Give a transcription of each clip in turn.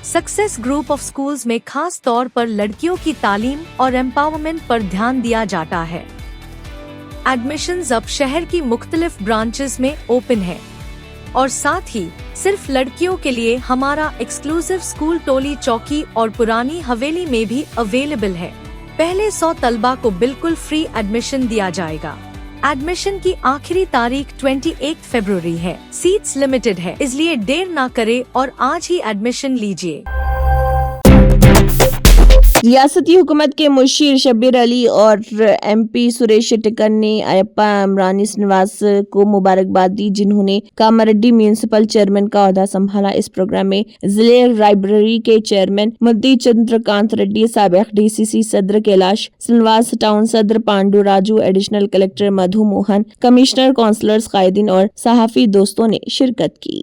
Success group of schools में खास तौर पर लड़कियों की तालीम और एम्पावरमेंट पर ध्यान दिया जाता है। एडमिशंस अब शहर की मुख्तलिफ ब्रांचेस में ओपन है और साथ ही सिर्फ लड़कियों के लिए हमारा एक्सक्लूसिव स्कूल टोली चौकी और पुरानी हवेली में भी अवेलेबल है। पहले 100 तलबा को बिल्कुल फ्री एडमिशन दिया जाएगा। एडमिशन की आखिरी तारीख 28 फरवरी है। सीट्स लिमिटेड है, इसलिए देर ना करें और आज ही एडमिशन लीजिए। रियासती हुकूमत के मुशीर शब्बीर अली और MP सुरेश टिक्कर ने अयप्पा इमरानी श्रीनिवास को मुबारकबाद दी, जिन्होंने कामारेड्डी म्यूनिसिपल चेयरमैन का ओहदा संभाला। इस प्रोग्राम में जिले लाइब्रेरी के चेयरमैन मुद्दी चंद्रकांत रेड्डी, साबिक DCC सदर कैलाश श्रीनिवास, टाउन सदर पांडु राजू, एडिशनल कलेक्टर मधु मोहन, कमिश्नर, काउंसलर्स, कायदीन और सहाफी दोस्तों ने शिरकत की।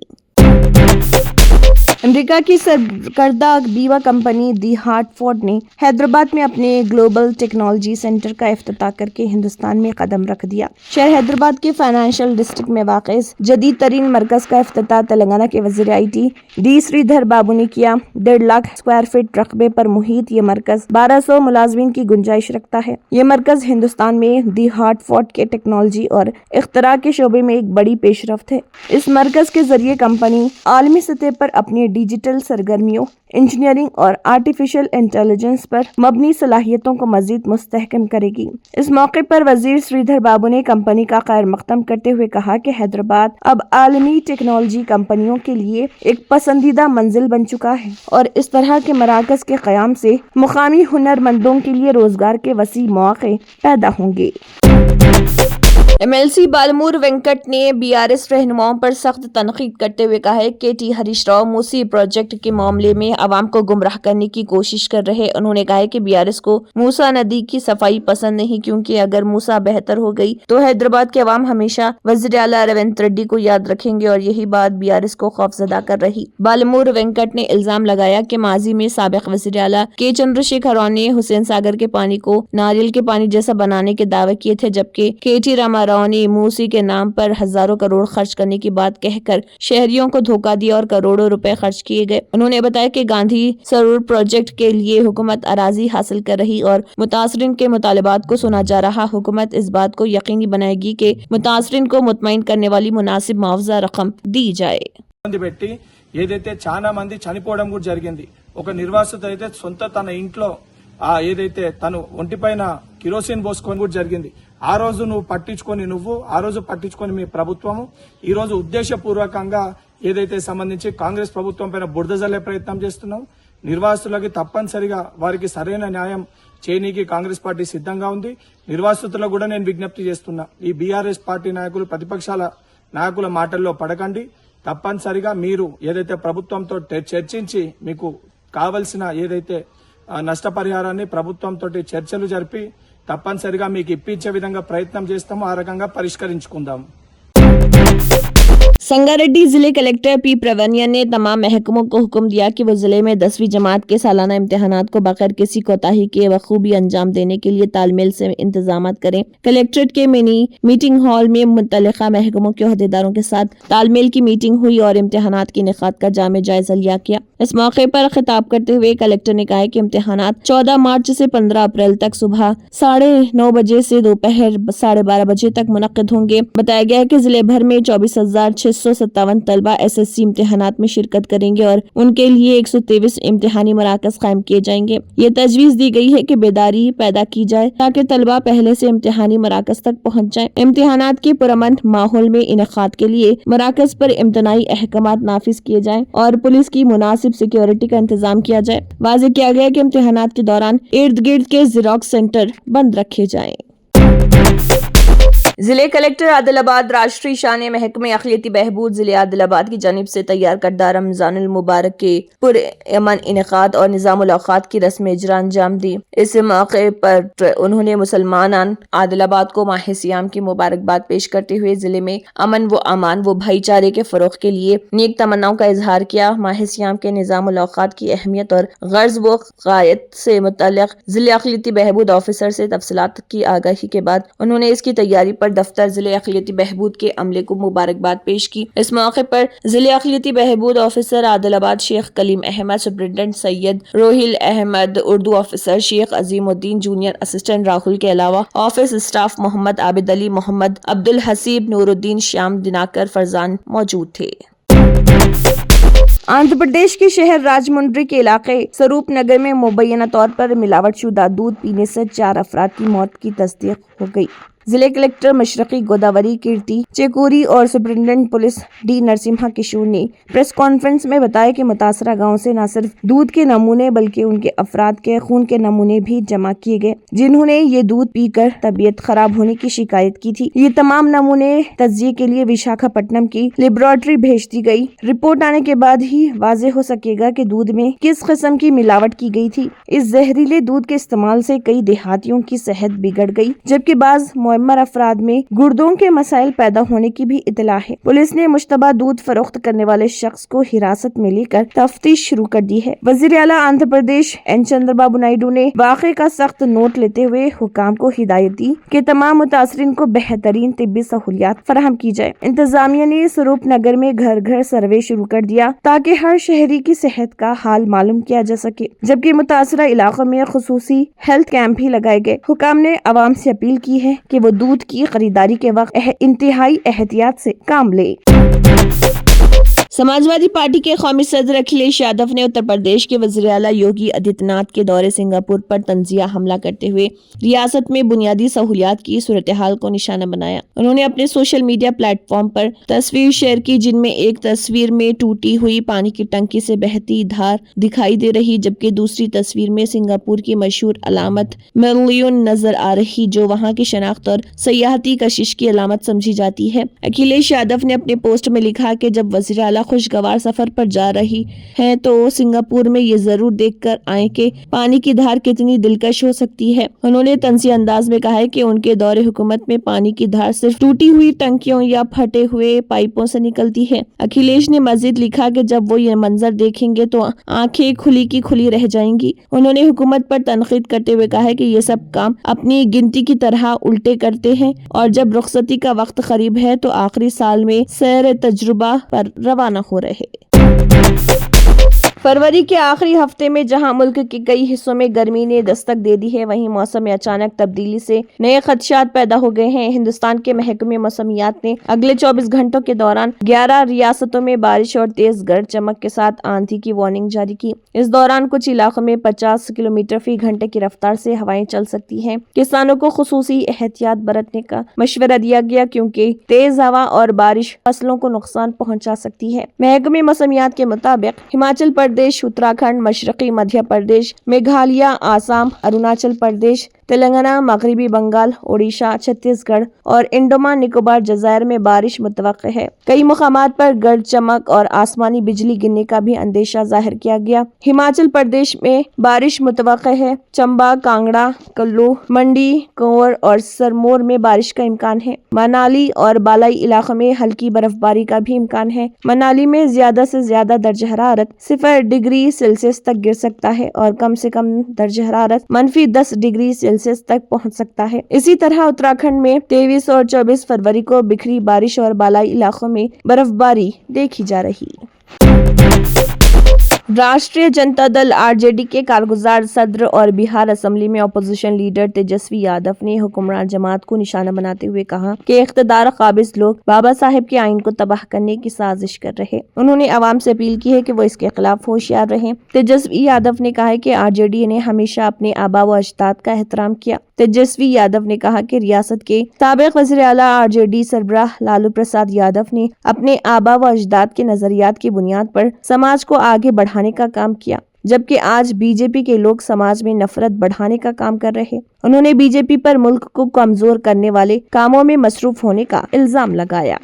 अमेरिका की सरकर्दा बीमा कंपनी दी हार्टफोर्ड ने हैदराबाद में अपने ग्लोबल टेक्नोलॉजी सेंटर का इफ्तिताह करके हिंदुस्तान में कदम रख दिया। शहर हैदराबाद के फाइनेंशियल डिस्ट्रिक्ट में वाक़ जदीद तरीन मरकज का इफ्तिताह तेलंगाना के वज़ीर IT D श्रीधर बाबू ने किया। 1.5 लाख स्क्वायर फीट रकबे पर मुहित ये मरकज 1200 मुलाजमीन की गुंजाइश रखता है। ये मरकज हिंदुस्तान में दी हार्टफोर्ड के टेक्नोलॉजी और इख्तरा के शोबे में एक बड़ी पेशरफ्त है। इस मरकज के जरिए कंपनी आलमी सतह पर अपनी डिजिटल सरगर्मियों, इंजीनियरिंग और आर्टिफिशियल इंटेलिजेंस पर मबनी सलाहियतों को मजीद मुस्तहकम करेगी। इस मौके पर वजीर श्रीधर बाबू ने कंपनी का खैर मकदम करते हुए कहा कि हैदराबाद अब आलमी टेक्नोलॉजी कंपनियों के लिए एक पसंदीदा मंजिल बन चुका है और इस तरह के मराकज के क़याम से मुकामी हुनरमंदों के लिए रोजगार के वसी मौके पैदा होंगे। MLC बालमूर वेंकट ने BRS रहनुमाओं पर सख्त तनकीद करते हुए कहा है कि KT हरीश राव मूसी प्रोजेक्ट के मामले में अवाम को गुमराह करने की कोशिश कर रहे। उन्होंने कहा है कि BRS को मूसा नदी की सफाई पसंद नहीं, क्योंकि अगर मूसा बेहतर हो गई तो हैदराबाद के अवाम हमेशा वज़ीर आला रेवंत रेड्डी को याद रखेंगे और यही बात BRS को खौफजदा कर रही। बालमूर वेंकट ने इल्जाम लगाया कि माजी में साबिक वज़ीर आला के चंद्रशेखर राव ने हुसैन सागर के पानी को नारियल के पानी जैसा बनाने के दावे किए थे, जबकि KT रामाराव ने मूसी के नाम पर हजारों करोड़ खर्च करने की बात कहकर शहरियों को धोखा दिया और करोड़ों रुपए खर्च किए गए। उन्होंने बताया कि गांधी सरोवर प्रोजेक्ट के लिए हुकूमत अराजी हासिल कर रही और मुतासरीन के मुतालबात को सुना जा रहा। हुकूमत इस बात को यकीनी बनाएगी कि मुतासरीन को मुतमईन करने वाली मुनासिब मुआवजा रकम दी जाए। ఏదైతే చాలా మంది చనిపోవడం కూడా జరిగింది। ఒక నిర్వాసిత అయితే సొంత తన ఇంట్లో ఏదైతే తను ఒంటిపైన కిరోసిన్ పోసుకొని కూడా జరిగింది। ఆ రోజు పట్టించుకొని మీ ప్రభుత్వము ఈ రోజు ఉద్దేశపూర్వకంగా ఏదైతే సంబంధించి కాంగ్రెస్ ప్రభుత్వం పైన బురద జల్లే ప్రయత్నం చేస్తున్నాం। నిర్వాసితులకి తప్పనిసరిగా వారికి సరైన న్యాయం చేయనీకి కాంగ్రెస్ పార్టీ సిద్ధంగా ఉంది। నిర్వాసితులకు కూడా నేను విజ్ఞప్తి చేస్తున్నా, ఈ BRS పార్టీ నాయకులు, ప్రతిపక్షాల నాయకుల మాటల్లో పడకండి। తప్పనిసరిగా మీరు ఏదైతే ప్రభుత్వంతో చర్చించి మీకు కావలసిన ఏదైతే నష్టపరిహారాన్ని ప్రభుత్వంతో చర్చలు జరిపి తప్పనిసరిగా మీకు ఇప్పించే విధంగా ప్రయత్నం చేస్తాము। ఆ రకంగా పరిష్కరించుకుందాం। संगारेड्डी जिले कलेक्टर P प्रवनिया ने तमाम महकमों को हुक्म दिया कि वो जिले में 10वीं जमात के सालाना इम्तिहानात को बगैर किसी कोताही के बखूबी अंजाम देने के लिए तालमेल से इंतजाम करें। कलेक्ट्रेट के मिनी मीटिंग हॉल में मुतल्लिका महकमों के अहदेदारों के साथ तालमेल की मीटिंग हुई और इम्तिहानात की निकात का जामे जायजा लिया गया। इस मौके पर खिताब करते हुए कलेक्टर ने कहा कि इम्तिहानात 14 मार्च से 15 अप्रैल तक सुबह 9:30 बजे से दोपहर 12:30 बजे तक मुनक्किद होंगे। बताया गया है कि जिले भर में 24,657 तलबा SSC इम्तिहानात में शिरकत करेंगे और उनके लिए 123 इम्तिहानी मराकज कायम किए जाएंगे। ये तजवीज दी गई है कि बेदारी पैदा की जाए ताकि तलबा पहले से इम्तिहानी मराकज तक पहुँच जाए। इम्तिहानात के पुरअमन माहौल में इनेकाद के लिए मराकज पर इम्तनाई अहकामात नाफिज किए जाए और पुलिस की मुनासिब सिक्योरिटी का इंतजाम किया जाए। वाज़ेह किया गया कि इम्तिहानात के दौरान इर्द गिर्द के ज़ेरॉक्स सेंटर बंद रखे जाएं। जिले कलेक्टर आदिलाबाद राष्ट्रीय शान महकमे अखिलती बहबूद जिले आदिलाबाद की जानिब से तैयार करदा रमजानुल मुबारक के पुरअमन इनेकाद और निज़ामुल औक़ात की रस्म इजरा अंजाम दी। इस मौके पर उन्होंने मुसलमान आदिलाबाद को माह सियाम की मुबारकबाद पेश करते हुए जिले में अमन व अमान व भाईचारे के फरोग के लिए नेक तमन्नाओं का इजहार किया। माह सियाम के निज़ामुल औक़ात की अहमियत और गर्ज व क़ायद से मुतल्लिक़ जिले अखिलती बहबूद ऑफिसर से तफसीलात की आगाही के बाद उन्होंने इसकी तैयारी پر دفتر ضلع اقلیتی بہبود کے عملے کو مبارکباد پیش کی۔ اس موقع پر ضلع اقلیتی بہبود آفیسر عادل آباد شیخ کلیم احمد، سپرنٹنڈنٹ سید روہیل احمد، اردو آفیسر شیخ عظیم الدین، جونیئر اسسٹنٹ راہل کے علاوہ آفس اسٹاف محمد عابد علی، محمد عبد الحسیب، نور الدین، شیام دناکر، فرزان موجود تھے۔ آندھرا پردیش کے شہر راجمنڈری کے علاقے سروپ نگر میں مبینہ طور پر ملاوٹ شدہ دودھ پینے سے 4 افراد کی موت کی تصدیق ہو گئی۔ ضلع کلکٹر مشرقی گوداوری کیرتی چیکوری اور سپرنٹنڈنٹ پولیس ڈی نرسمہا کشور نے پریس کانفرنس میں بتایا کہ متاثرہ گاؤں سے نہ صرف دودھ کے نمونے بلکہ ان کے افراد کے خون کے نمونے بھی جمع کیے گئے جنہوں نے یہ دودھ پی کر طبیعت خراب ہونے کی شکایت کی تھی۔ یہ تمام نمونے تجزیے کے لیے وشاکھاپٹنم کی لیبارٹری بھیج دی گئی۔ رپورٹ آنے کے بعد ہی واضح ہو سکے گا کہ دودھ میں کس قسم کی ملاوٹ کی گئی تھی۔ اس زہریلے دودھ کے استعمال سے کئی دیہاتیوں کی صحت بگڑ گئی جبکہ بعض معمر افراد میں گردوں کے مسائل پیدا ہونے کی بھی اطلاع ہے۔ پولیس نے مشتبہ دودھ فروخت کرنے والے شخص کو حراست میں لے کر تفتیش شروع کر دی ہے۔ وزیر اعلیٰ آندھرا پردیش این چندر بابو نائیڈو نے واقعے کا سخت نوٹ لیتے ہوئے حکام کو ہدایت دی کہ تمام متاثرین کو بہترین طبی سہولیات فراہم کی جائے۔ انتظامیہ نے سروپ نگر میں گھر گھر سروے شروع کر دیا تاکہ ہر شہری کی صحت کا حال معلوم کیا جا سکے، جبکہ متاثرہ علاقوں میں خصوصی ہیلتھ کیمپ بھی لگائے گئے۔ حکام نے عوام سے اپیل کی ہے کہ وہ دودھ کی خریداری کے وقت انتہائی احتیاط سے کام لے۔ سماجوادی پارٹی کے قومی صدر اکھلیش یادو نے اتر پردیش کے وزیر اعلیٰ یوگی آدتیہ ناتھ کے دورے سنگاپور پر طنزیہ حملہ کرتے ہوئے ریاست میں بنیادی سہولیات کی صورتحال کو نشانہ بنایا۔ انہوں نے اپنے سوشل میڈیا پلیٹ فارم پر تصویر شیئر کی جن میں ایک تصویر میں ٹوٹی ہوئی پانی کی ٹنکی سے بہتی دھار دکھائی دے رہی جبکہ دوسری تصویر میں سنگاپور کی مشہور علامت ملیون نظر آ رہی جو وہاں کی شناخت اور سیاحتی کشش کی علامت سمجھی جاتی ہے۔ اکھلیش یادو نے اپنے پوسٹ میں لکھا کہ جب وزیر اعلیٰ خوشگوار سفر پر جا رہی ہیں تو سنگاپور میں یہ ضرور دیکھ کر آئیں کہ پانی کی دھار کتنی دلکش ہو سکتی ہے۔ انہوں نے طنزیہ انداز میں کہا ہے کہ ان کے دور حکومت میں پانی کی دھار صرف ٹوٹی ہوئی ٹنکیوں یا پھٹے ہوئے پائپوں سے نکلتی ہے۔ اکھلیش نے مزید لکھا کہ جب وہ یہ منظر دیکھیں گے تو آنکھیں کھلی کی کھلی رہ جائیں گی۔ انہوں نے حکومت پر تنقید کرتے ہوئے کہا ہے کہ یہ سب کام اپنی گنتی کی طرح الٹے کرتے ہیں اور جب رخصتی کا وقت قریب ہے تو آخری سال میں سیر تجربہ پر روانہ ہو رہے۔ فروری کے آخری ہفتے میں جہاں ملک کے کئی حصوں میں گرمی نے دستک دے دی ہے وہیں موسم میں اچانک تبدیلی سے نئے خدشات پیدا ہو گئے ہیں۔ ہندوستان کے محکمہ موسمیات نے اگلے 24 گھنٹوں کے دوران 11 ریاستوں میں بارش اور تیز گرج چمک کے ساتھ آندھی کی وارننگ جاری کی۔ اس دوران کچھ علاقوں میں 50 کلومیٹر فی گھنٹے کی رفتار سے ہوائیں چل سکتی ہیں۔ کسانوں کو خصوصی احتیاط برتنے کا مشورہ دیا گیا کیونکہ تیز ہوا اور بارش فصلوں کو نقصان پہنچا سکتی ہے۔ محکمہ موسمیات کے مطابق ہماچل پردیش، اتراکھنڈ، مشرقی مدھیہ پردیش، میگھالیہ، آسام، اروناچل پردیش، تلنگانہ، مغربی بنگال، اڑیشہ، چھتیس گڑھ اور انڈمان نکوبار جزائر میں بارش متوقع ہے۔ کئی مقامات پر گرج چمک اور آسمانی بجلی گرنے کا بھی اندیشہ ظاہر کیا گیا۔ ہماچل پردیش میں بارش متوقع ہے۔ چمبا، کانگڑا، کلو، منڈی، کنور اور سرمور میں بارش کا امکان ہے۔ منالی اور بالائی علاقوں میں ہلکی برف باری کا بھی امکان ہے۔ منالی میں زیادہ سے زیادہ درجہ حرارت 0 ڈگری سیلسیس تک گر سکتا ہے اور کم سے کم درجہ حرارت -10 ڈگری سیلسیس تک پہنچ سکتا ہے۔ اسی طرح اتراکھنڈ میں 23 اور 24 فروری کو بکھری بارش اور بالائی علاقوں میں برف باری دیکھی جا رہی۔ راشٹریہ جنتا دل (RJD) کے کارگزار صدر اور بہار اسمبلی میں اپوزیشن لیڈر تیجسوی یادو نے حکمران جماعت کو نشانہ بناتے ہوئے کہا کہ اقتدار قابض لوگ بابا صاحب کے آئین کو تباہ کرنے کی سازش کر رہے۔ انہوں نے عوام سے اپیل کی ہے کہ وہ اس کے خلاف ہوشیار رہیں۔ تیجسوی یادو نے کہا کہ RJD نے ہمیشہ اپنے آباء و اجداد کا احترام کیا۔ تیجسوی یادو نے کہا کہ ریاست کے سابق وزیر اعلیٰ RJD سربراہ لالو پرساد یادو نے اپنے آباء و اجداد کے نظریات کی بنیاد پر سماج کو آگے بڑھانے کا کام کیا جبکہ آج BJP کے لوگ سماج میں نفرت بڑھانے کا کام کر رہے۔ انہوں نے BJP پر ملک کو کمزور کرنے والے کاموں میں مصروف ہونے کا الزام لگایا۔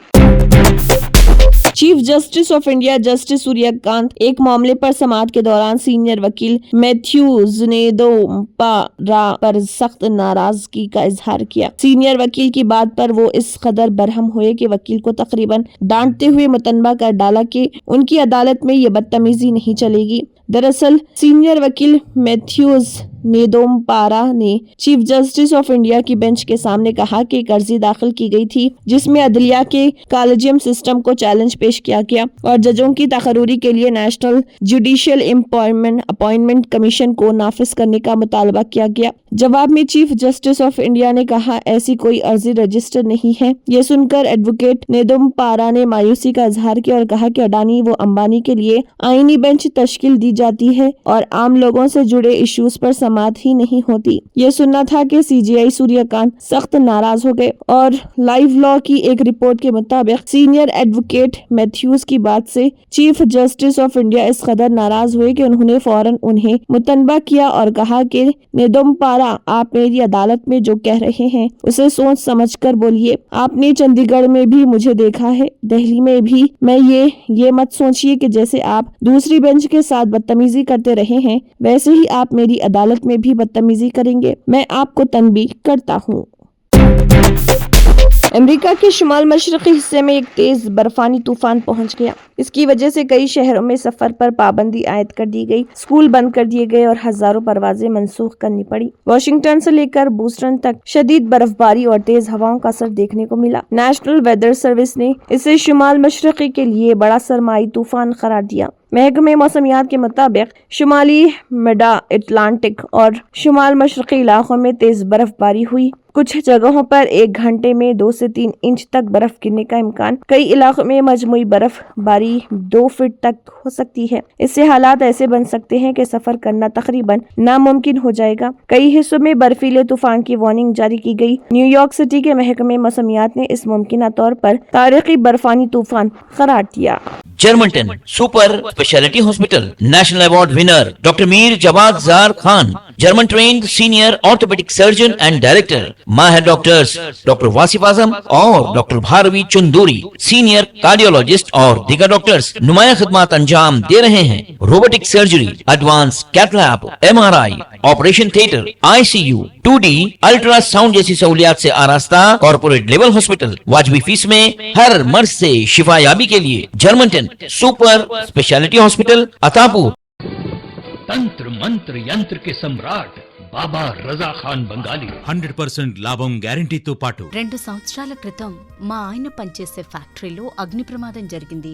Chief justice of India justice Surya Kant ایک معاملے پر سماعت کے دوران سینئر وکیل میتھیو زنیدوپارا پر سخت ناراضگی کا اظہار کیا۔ سینئر وکیل کی بات پر وہ اس قدر برہم ہوئے کہ وکیل کو تقریباً ڈانٹتے ہوئے متنبہ کر ڈالا کہ ان کی عدالت میں یہ بدتمیزی نہیں چلے گی۔ دراصل سینئر وکیل میتھیوز नेदोमपारा ने चीफ जस्टिस ऑफ इंडिया की बेंच के सामने कहा कि एक अर्जी दाखिल की गई थी जिसमें अदलिया के कॉलेजियम सिस्टम को चैलेंज पेश किया गया और जजों की तकर्री के लिए नेशनल जुडिशियल अपॉइंटमेंट कमीशन को नाफिज करने का मुतालबा किया गया। जवाब में चीफ जस्टिस ऑफ इंडिया ने कहा, ऐसी कोई अर्जी रजिस्टर नहीं है। ये सुनकर एडवोकेट नेदोमपारा ने मायूसी का इजहार किया और कहा कि अडानी व अंबानी के लिए आईनी बेंच तश्कील दी जाती है और आम लोगों से जुड़े इश्यूज पर समाअत ही नहीं होती। ये सुनना था कि सीजीआई सूर्यकांत सख्त नाराज हो गए और लाइव लॉ की एक रिपोर्ट के मुताबिक सीनियर एडवोकेट मैथ्यूज की बात से चीफ जस्टिस ऑफ इंडिया इस कदर नाराज हुए कि उन्होंने फौरन उन्हें मुतनबा किया और कहा कि नेदोमपारा, आप मेरी अदालत में जो कह रहे हैं उसे सोच समझ कर बोलिए। आपने चंडीगढ़ में भी मुझे देखा है, दिल्ली में भी। मैं ये मत सोचिए कि जैसे आप दूसरी बेंच के साथ बदतमीजी करते रहे हैं वैसे ही आप मेरी अदालत में भी बदतमीजी करेंगे। मैं आपको तनबीह करता हूँ। अमेरिका के शुमाल मशरकी हिस्से में एक तेज बर्फानी तूफान पहुंच गया। इसकी वजह से कई शहरों में सफर पर पाबंदी आयद कर दी गई, स्कूल बंद कर दिए गए और हजारों परवाजें मंसूख करनी पड़ी। वॉशिंगटन से लेकर बूस्टन तक शदीद बर्फबारी और तेज हवाओं का असर देखने को मिला। नेशनल वेदर सर्विस ने इसे शुमाल मशरकी के लिए बड़ा सरमाई तूफान करार दिया। महकमे मौसमियात के मुताबिक शुमाली मिड अटलांटिक और शुमाल मशरकी इलाकों में तेज बर्फबारी हुई। कुछ जगहों पर 1 घंटे में 2 से 3 इंच तक बर्फ गिरने का इम्कान। कई इलाकों में मजमूई बर्फबारी 2 फीट तक हो सकती है। इससे हालात ऐसे बन सकते हैं कि सफर करना तकरीबन नामुमकिन हो जाएगा। कई हिस्सों में बर्फीले तूफान की वार्निंग जारी की गई। न्यूयॉर्क सिटी के महकमे मौसमियात ने इस मुमकिन तौर पर तारीखी बर्फानी तूफान करार दिया। Germanten super speciality hospital national award winner doctor Mir Jawad Zar Khan, German trained senior orthopaedic surgeon and director, माहिर डॉक्टर्स डॉक्टर वासिफ आजम और doctor Bharavi Chunduri, senior cardiologist और दीगर डॉक्टर्स नुमाया खिदमत अंजाम दे रहे हैं। Robotic surgery, advance cath lab, MRI, operation theatre, ICU, 2D ultrasound जैसी सहूलियात से आरास्ता कॉर्पोरेट लेवल हॉस्पिटल। वाजबी फीस में हर मर्ज से शिफायाबी के लिए Germanton super speciality hospital, Attapur. तंत्र मंत्र यंत्र के सम्राट బాబా రజా ఖాన్ బంగాలి 100% లాభం గ్యారెంటీతో పాటు 2 సంవత్సరాల క్రితం మా ఆయన పనిచేసే ఫ్యాక్టరీలో అగ్ని ప్రమాదం జరిగింది.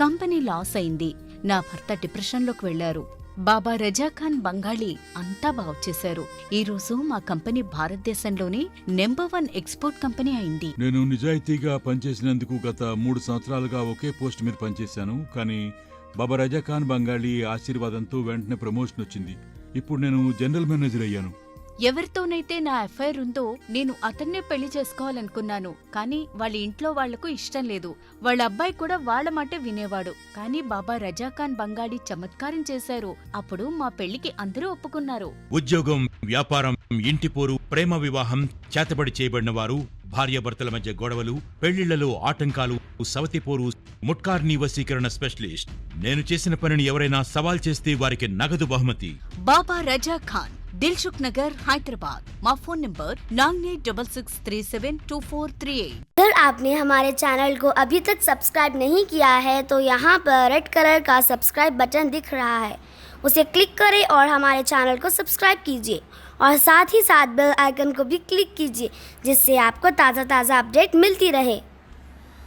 కంపెనీ లాస్ అయింది. నా భర్త డిప్రెషన్లోకి వెళ్లారు. బాబా రజా ఖాన్ బంగాళీ అంతా బాగు చేశారు. ఈ రోజు మా కంపెనీ భారతదేశంలోనే నెంబర్ 1 ఎక్స్పోర్ట్ కంపెనీ అయింది. నేను నిజాయితీగా పనిచేసినందుకు గత 3 సంవత్సరాలుగా ఒకే పోస్ట్ మీద పనిచేశాను. కానీ బాబా రజా ఖాన్ బంగాళీ ఆశీర్వాదంతో వెంటనే ప్రమోషన్ వచ్చింది. ఇప్పుడు నేను జనరల్ మేనేజర్ అయ్యాను. ఎవరితోనైతే నా అఫైర్ ఉందో నేను అతన్నే పెళ్లి చేసుకోవాలనుకున్నాను. కానీ వాళ్ళ ఇంట్లో వాళ్లకు ఇష్టం లేదు. వాళ్ళ అబ్బాయి కూడా వాళ్ళ మాట వినేవాడు. కానీ బాబా రజా ఖాన్ బంగాళీ చమత్కారం చేశారు. అప్పుడు మా పెళ్లికి అందరూ ఒప్పుకున్నారు. ఉద్యోగం, వ్యాపారం, ఇంటి పోరు, ప్రేమ వివాహం, చేతబడి చేయబడిన వారు, భార్యాభర్తల మధ్య గొడవలు, పెళ్లిళ్లలో ఆటంకాలు, సవతిపోరు, ముట్కార్నీ వశీకరణ స్పెషలిస్ట్. నేను చేసిన పనిని ఎవరైనా సవాల్ చేస్తే వారికి నగదు బహుమతి. బాబా రజా ఖాన్, दिलसुख नगर, हैदराबाद। माँ फोन नंबर 9866372438। अगर आपने हमारे चैनल को अभी तक सब्सक्राइब नहीं किया है तो यहाँ पर रेड कलर का सब्सक्राइब बटन दिख रहा है, उसे क्लिक करें और हमारे चैनल को सब्सक्राइब कीजिए और साथ ही साथ बेल आइकन को भी क्लिक कीजिए जिससे आपको ताज़ा अपडेट मिलती रहे।